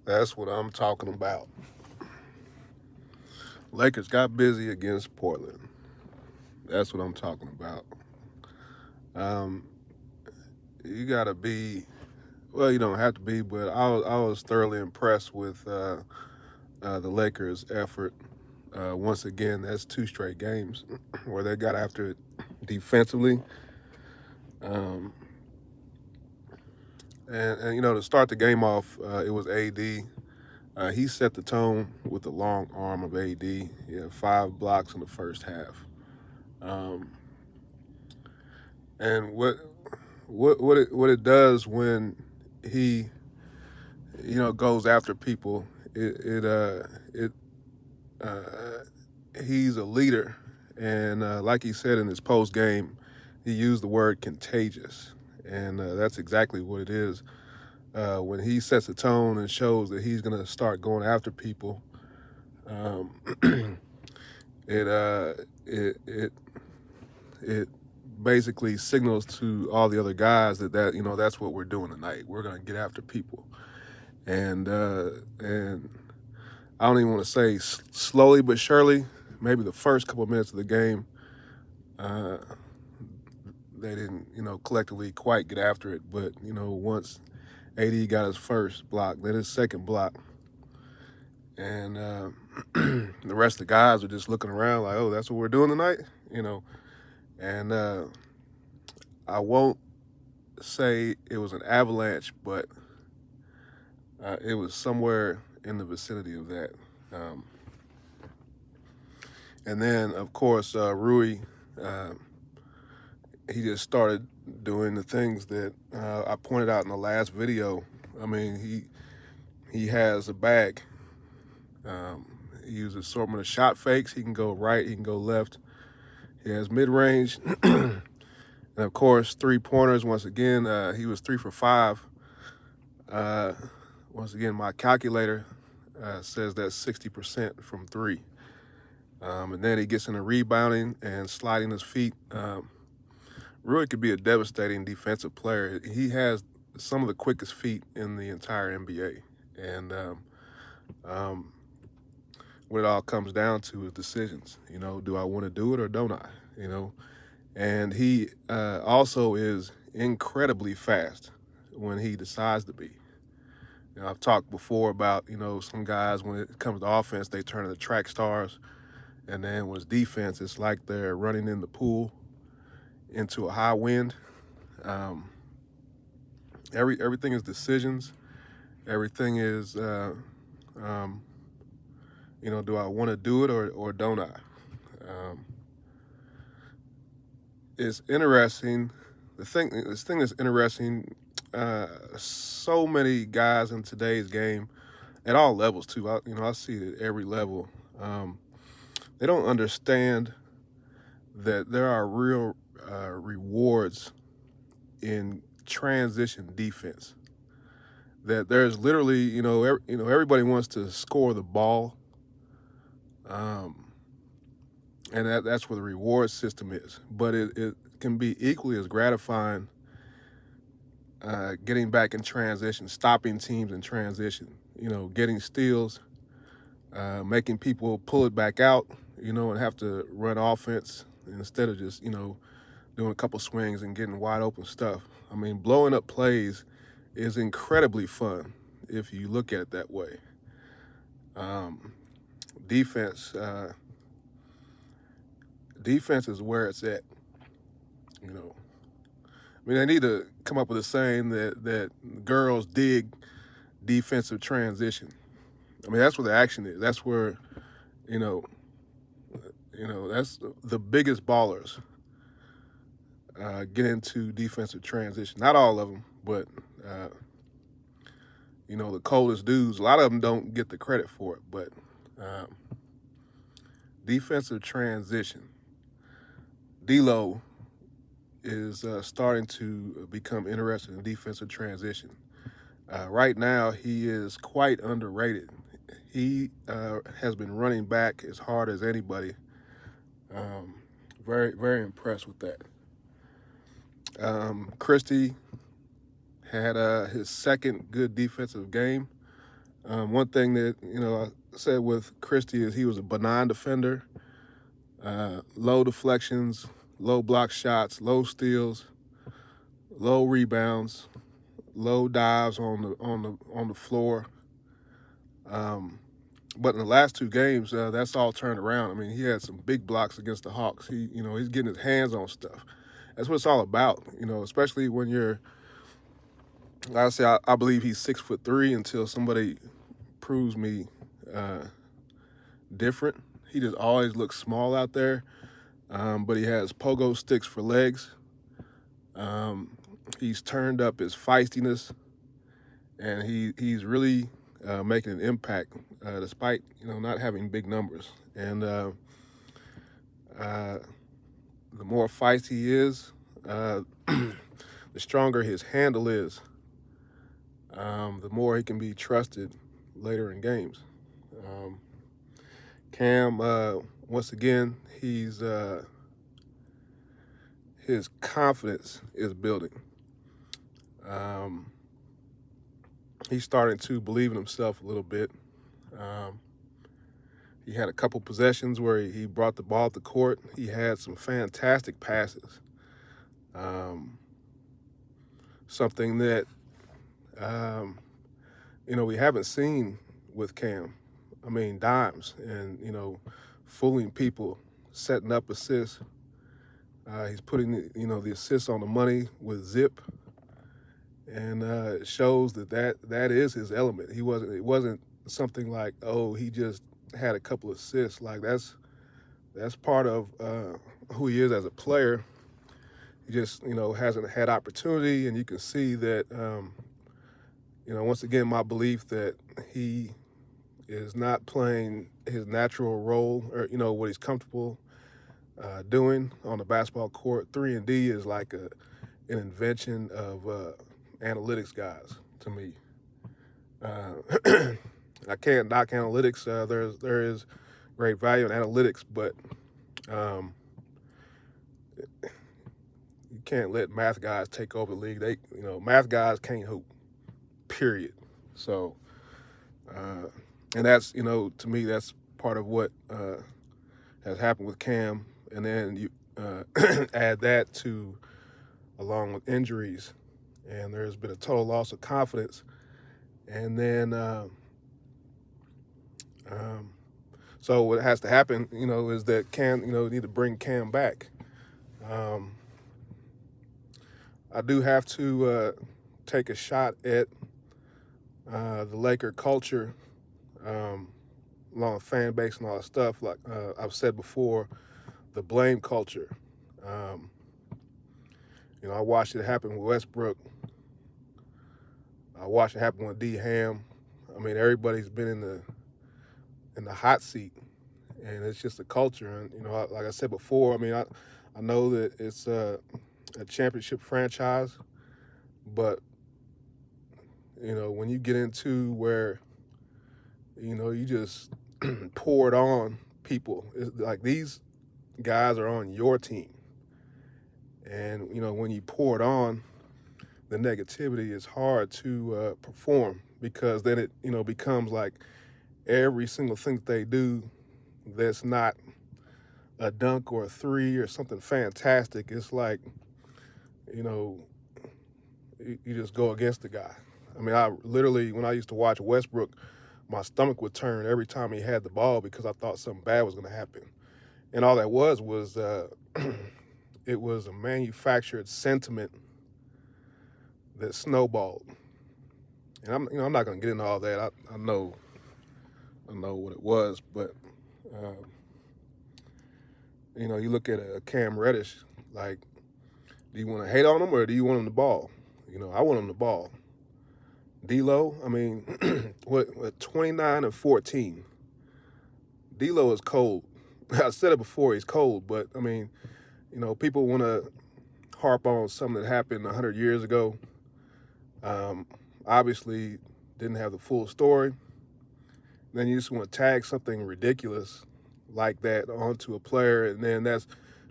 That's what I'm talking about. Lakers got busy against Portland. That's what I'm talking about. Um, you got to be, well, you don't have to be, but I was thoroughly impressed with the Lakers' effort. Once again, that's two straight games where they got after it defensively. Um, and to start the game off, it was AD. He set the tone with the long arm of AD. He had 5 blocks in the first half. Um, and what it does when he goes after people, it he's a leader, and like he said in his post game, he used the word contagious, and that's exactly what it is. When he sets a tone and shows that he's gonna start going after people, um, it it it it basically signals to all the other guys that that's what we're doing tonight. We're gonna get after people, and I don't even want to say slowly but surely. Maybe the first couple of minutes of the game, uh, they didn't collectively quite get after it. But once AD got his first block, then his second block, and the rest of the guys are just looking around like, oh, that's what we're doing tonight, And I won't say it was an avalanche, but it was somewhere in the vicinity of that. Um, and then, of course, Rui, uh, he just started doing the things that I pointed out in the last video. I mean, he has a bag. He uses assortment of shot fakes. He can go right, he can go left. He has mid-range. And, of course, three-pointers. Once again, he was 3 for 5. Once again, my calculator says that's 60% from 3. And then he gets into rebounding and sliding his feet. Rui could be a devastating defensive player. He has some of the quickest feet in the entire NBA. And um, what it all comes down to is decisions. Do I want to do it or don't I? And he also is incredibly fast when he decides to be. I've talked before about, some guys, when it comes to offense, they turn into track stars. And then when it's defense, it's like they're running in the pool into a high wind. Everything is decisions. Everything is, do I want to do it or don't I? It's interesting. This thing that's interesting. So many guys in today's game, at all levels too. I see it at every level. They don't understand that there are real rewards in transition defense. That there's literally, everybody wants to score the ball, and that's where the reward system is. But it can be equally as gratifying getting back in transition, stopping teams in transition, getting steals, making people pull it back out, and have to run offense instead of just, doing a couple swings and getting wide open stuff. I mean, blowing up plays is incredibly fun if you look at it that way. Defense is where it's at. I mean, they need to come up with a saying that girls dig defensive transition. I mean, that's where the action is. That's where, that's the biggest ballers get into defensive transition. Not all of them, but the coldest dudes. A lot of them don't get the credit for it, but defensive transition. D'Lo is starting to become interested in defensive transition. Right now, he is quite underrated. He has been running back as hard as anybody. Very, very impressed with that. Christie had his second good defensive game. One thing that, I said with Christie is he was a benign defender, low deflections, low block shots, low steals, low rebounds, low dives on the floor. But in the last two games, that's all turned around. I mean, he had some big blocks against the Hawks. He's getting his hands on stuff. That's what it's all about. Especially when you're, like I say, I believe he's 6'3" until somebody proves me different. He just always looks small out there, but he has pogo sticks for legs. He's turned up his feistiness, and he's really making an impact despite not having big numbers. And the more feisty he is, the stronger his handle is. The more he can be trusted later in games. Cam, once again, his confidence is building. He's starting to believe in himself a little bit. He had a couple possessions where he brought the ball to court. He had some fantastic passes. Something that, we haven't seen with Cam. I mean, dimes and, fooling people, setting up assists. He's putting, the assists on the money with zip. And it shows that is his element. It wasn't something like, oh, he just had a couple of assists. Like that's part of who he is as a player. He just, hasn't had opportunity, and you can see that, once again, my belief that he is not playing his natural role or, what he's comfortable doing on the basketball court. 3-and-D is like an invention of analytics guys to me. I can't knock analytics. There is great value in analytics, but you can't let math guys take over the league. Math guys can't hoop, period. So, and that's, to me, that's part of what has happened with Cam. And then you add that to, along with injuries, and there's been a total loss of confidence. And then, so what has to happen, is that Cam, need to bring Cam back. I do have to take a shot at the Laker culture, along with fan base and all that stuff. Like I've said before, the blame culture. I watched it happen with Westbrook. I watched it happen with D. Ham. I mean, everybody's been in the hot seat, and it's just a culture. And like I said before, I mean, I know that it's a championship franchise, but when you get into where you just pour it on people, it's like these guys are on your team, and when you pour it on, the negativity is hard to perform, because then it becomes like every single thing that they do that's not a dunk or a three or something fantastic, it's like you just go against the guy. I mean, I literally, when I used to watch Westbrook, my stomach would turn every time he had the ball, because I thought something bad was going to happen. And all that was it was a manufactured sentiment that snowballed. And I'm not going to get into all that. I know what it was, but you look at a Cam Reddish, like, do you want to hate on him or do you want him the ball? I want him the ball. D'Lo, I mean, what 29 and 14. D'Lo is cold. I said it before, he's cold, but I mean, people want to harp on something that happened 100 years ago. Obviously didn't have the full story. Then you just want to tag something ridiculous like that onto a player, and then that's,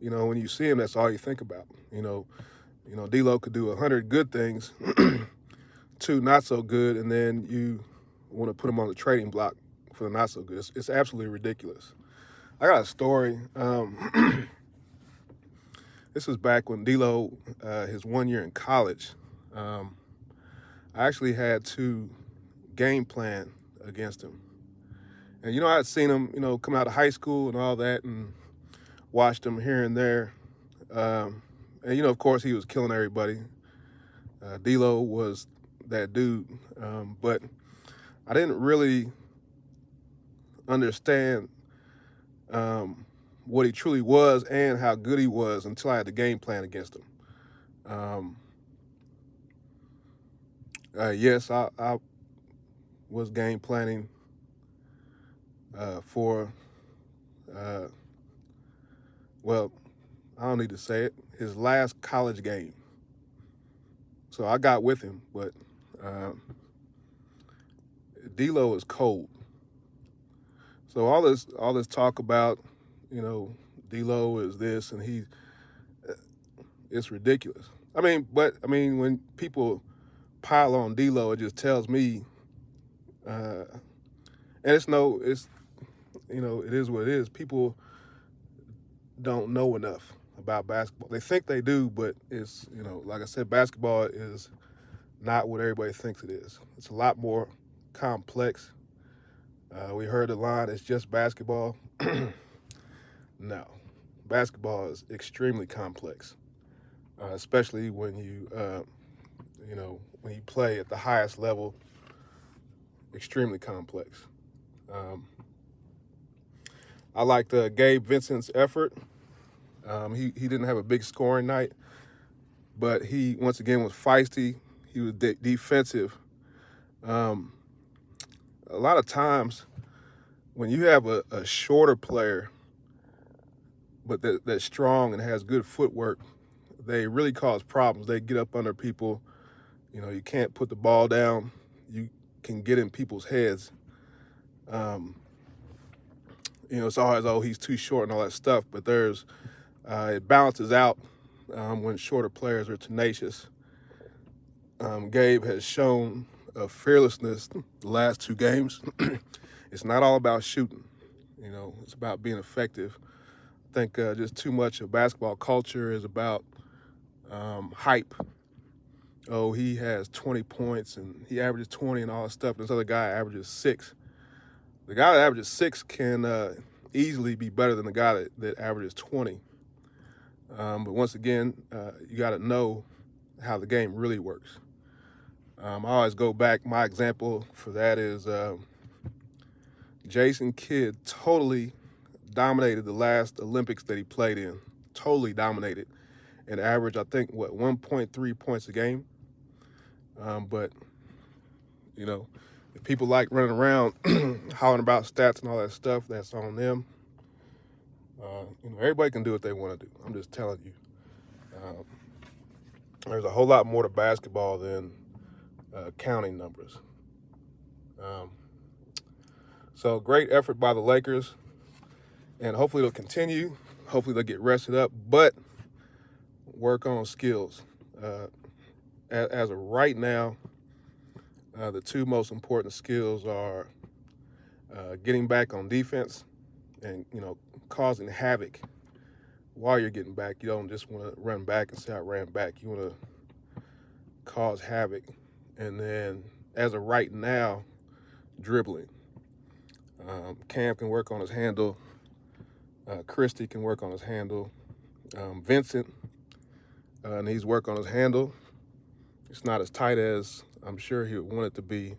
when you see him, that's all you think about. D'Lo could do 100 good things, 2 not so good, and then you want to put him on the trading block for the not so good. It's absolutely ridiculous. I got a story. This was back when D'Lo, his 1 year in college. I actually had to game plan against him. And, you know, I had seen him, you know, come out of high school and all that and watched him here and there. And, you know, of course, he was killing everybody. D'Lo was that dude. But I didn't really understand what he truly was and how good he was until I had the game plan against him. Yes, I was game planning for, well, I don't need to say it, his last college game. So I got with him, but D'Lo is cold. So all this talk about, you know, D'Lo is this and it's ridiculous. I mean, when people pile on D'Lo, it just tells me, and it's you know, it is what it is. People don't know enough about basketball. They think they do, but it's, you know, like I said, basketball is not what everybody thinks it is. It's a lot more complex. We heard the line, it's just basketball. No, basketball is extremely complex, especially when you know, when you play at the highest level. Extremely complex. I liked Gabe Vincent's effort. He didn't have a big scoring night, but he once again was feisty. He was defensive. A lot of times when you have a shorter player, but that's strong and has good footwork, they really cause problems. They get up under people. You know, you can't put the ball down. You can get in people's heads. You know, it's always, oh, he's too short and all that stuff, but it balances out when shorter players are tenacious. Gabe has shown a fearlessness the last 2 games. It's not all about shooting. You know, it's about being effective. I think just too much of basketball culture is about hype. Oh, he has 20 points and he averages 20 and all that stuff. This other guy averages 6. The guy that averages 6 can easily be better than the guy that averages 20. But once again, you got to know how the game really works. I always go back. My example for that is Jason Kidd totally dominated the last Olympics that he played in. Totally dominated and averaged, I think, 1.3 points a game. But, you know, if people like running around hollering about stats and all that stuff, that's on them. You know, everybody can do what they want to do. I'm just telling you. There's a whole lot more to basketball than counting numbers. So great effort by the Lakers, and hopefully it'll continue. Hopefully they'll get rested up, but work on skills. As of right now, the 2 most important skills are getting back on defense and, you know, causing havoc while you're getting back. You don't just want to run back and say I ran back. You want to cause havoc. And then as of right now, dribbling. Cam can work on his handle. Christie can work on his handle. Vincent needs work on his handle. It's not as tight as I'm sure he would want it to be.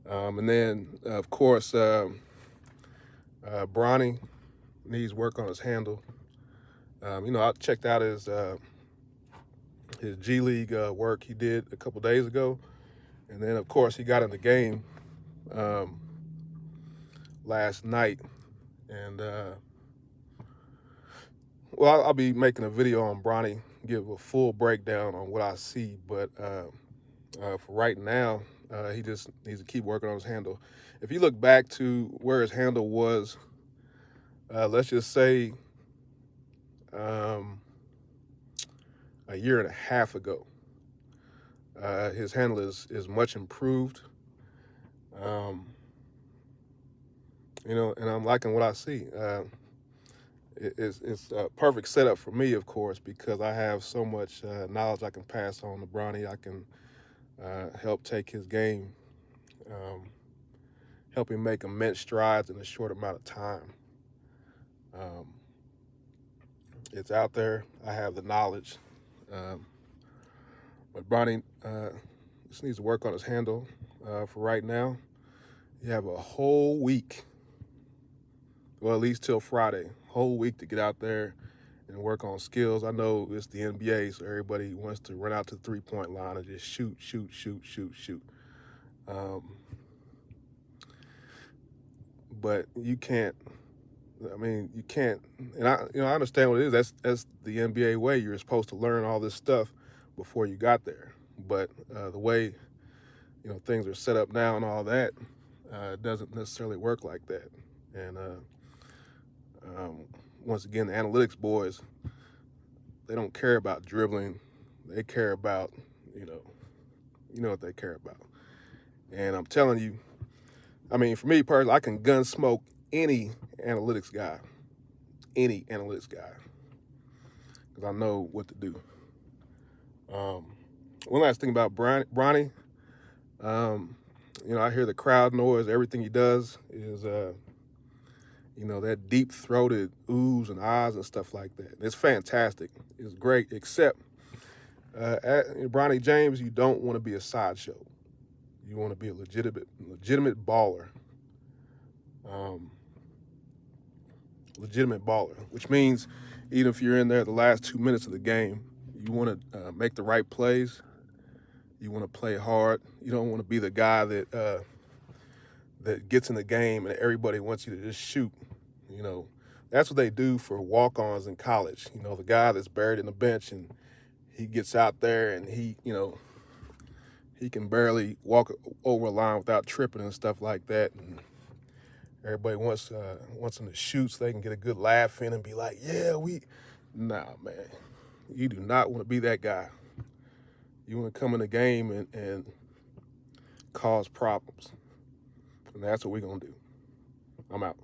And then, of course, Bronny needs work on his handle. You know, I checked out his G League work he did a couple days ago. And then, of course, he got in the game last night. And, well, I'll be making a video on Bronny, give a full breakdown on what I see. But for right now, he just needs to keep working on his handle. If you look back to where his handle was, let's just say a year and a half ago, his handle is much improved. Um, and I'm liking what I see. It's a perfect setup for me, of course, because I have so much knowledge I can pass on to Bronny. I can help take his game, um, help him make immense strides in a short amount of time. Um, it's out there. I have the knowledge. Um, but Bronny just needs to work on his handle for right now. You have a whole week, well, at least till Friday, whole week to get out there and work on skills. I know it's the NBA, so everybody wants to run out to the three-point line and just shoot, shoot, shoot, shoot, shoot. But you can't. I mean, you can't. And I understand what it is. That's the NBA way. You're supposed to learn all this stuff before you got there. But the way things are set up now and all that, it doesn't necessarily work like that. And once again, the analytics boys, they don't care about dribbling. They care about, you know what they care about. And I'm telling you, I mean, for me personally, I can gun smoke any analytics guy, because I know what to do. One last thing about Bronny, I hear the crowd noise. Everything he does is, that deep-throated oohs and ahs and stuff like that. It's fantastic. It's great, except Bronny James, you don't want to be a sideshow. You want to be a legitimate baller. Legitimate baller, which means even if you're in there the last 2 minutes of the game, you want to make the right plays. You want to play hard. You don't want to be the guy that gets in the game and everybody wants you to just shoot. That's what they do for walk-ons in college. The guy that's buried in the bench and he gets out there and he can barely walk over a line without tripping and stuff like that. And everybody wants him to shoot so they can get a good laugh in and be like, yeah, nah, man. You do not want to be that guy. You want to come in the game and cause problems. And that's what we're going to do. I'm out.